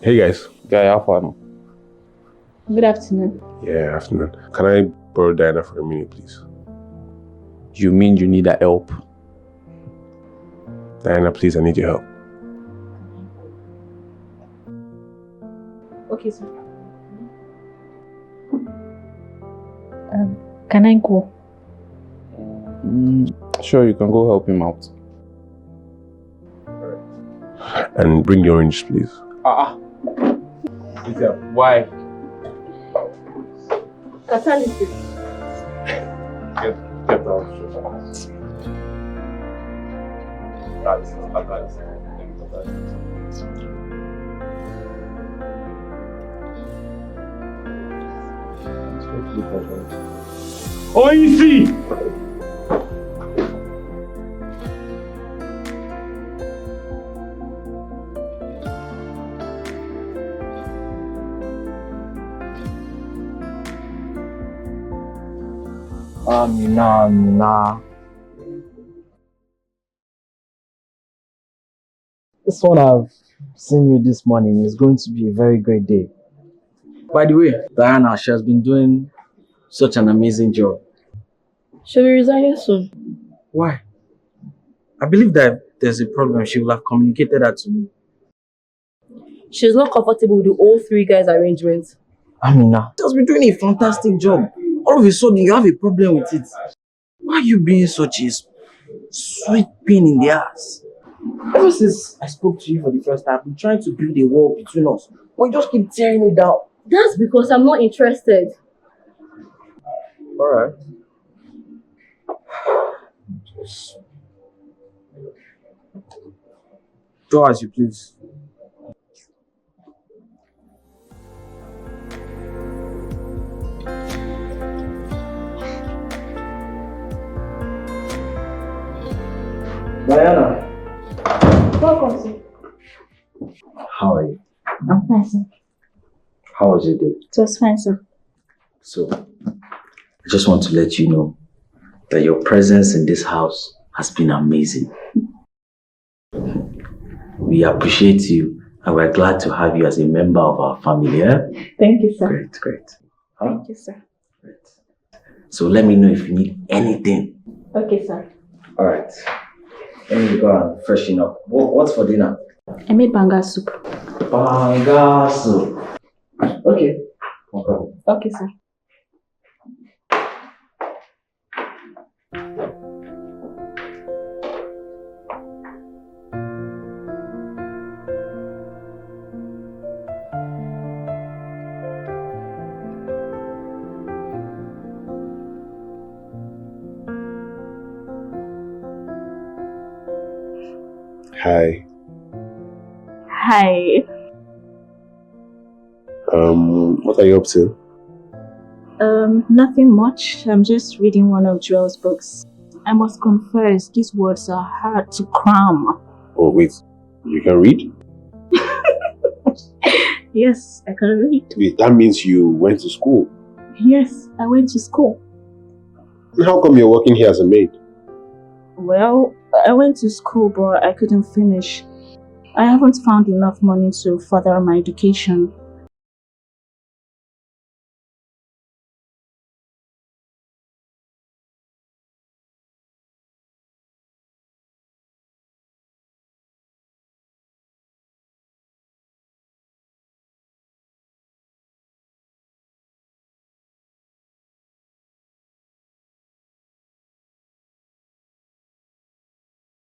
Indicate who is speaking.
Speaker 1: Hey guys.
Speaker 2: Guy, how far now?
Speaker 3: Good afternoon.
Speaker 1: Yeah, afternoon. Can I borrow Diana for a minute, please?
Speaker 2: You mean you need a help?
Speaker 1: Diana, please, I need your help.
Speaker 3: Okay, sir. Can I go?
Speaker 2: Sure, you can go help him out.
Speaker 1: And bring the oranges, please.
Speaker 2: Why?
Speaker 3: Catalysis.
Speaker 2: Get out.
Speaker 1: Oh, easy!
Speaker 4: Nah. This one I've seen you this morning is going to be a very great day. By the way, Diana, she has been doing such an amazing job.
Speaker 3: She'll be resigning soon.
Speaker 4: Why? I believe that if there's a problem, she will have communicated that to me.
Speaker 3: She's not comfortable with the all three guys' arrangements.
Speaker 4: Amina, she has been doing a fantastic job. All of a sudden, you have a problem with it. Why are you being such a sweet pain in the ass? Ever since I spoke to you for the first time, I've been trying to build a wall between us, but you just keep tearing it down.
Speaker 3: That's because I'm not interested.
Speaker 4: Alright. Do as you please. Diana.
Speaker 3: Welcome, sir.
Speaker 4: How are you?
Speaker 3: I'm fine, sir.
Speaker 4: How was your day?
Speaker 3: It was fine, sir.
Speaker 4: So, I just want to let you know that your presence in this house has been amazing. We appreciate you and we're glad to have you as a member of our family. Eh?
Speaker 3: Thank you, sir.
Speaker 4: Great. Huh?
Speaker 3: Thank you, sir.
Speaker 4: Great. So let me know if you need anything.
Speaker 3: Okay, sir.
Speaker 4: Alright. Let me go and freshen up. What's for dinner?
Speaker 3: I made banga soup.
Speaker 4: Banga soup. Okay. No problem.
Speaker 3: Okay, sir.
Speaker 1: Hi.
Speaker 3: Hi.
Speaker 1: What are you up to?
Speaker 3: Nothing much. I'm just reading one of Joel's books. I must confess, these words are hard to cram.
Speaker 1: Oh, wait. You can read?
Speaker 3: Yes, I can read.
Speaker 1: Wait, that means you went to school.
Speaker 3: Yes, I went to school.
Speaker 1: How come you're working here as a maid?
Speaker 3: Well, I went to school, but I couldn't finish. I haven't found enough money to further my education.